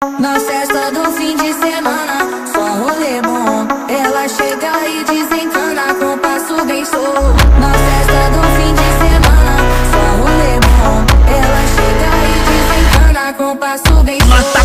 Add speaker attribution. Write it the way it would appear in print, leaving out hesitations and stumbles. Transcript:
Speaker 1: Na festa do fim de semana, só um rolê bom. Ela chega e desencana com passo bem solto. Na festa do fim de semana, só um rolê bom. Ela chega e desencana com passo bem solto.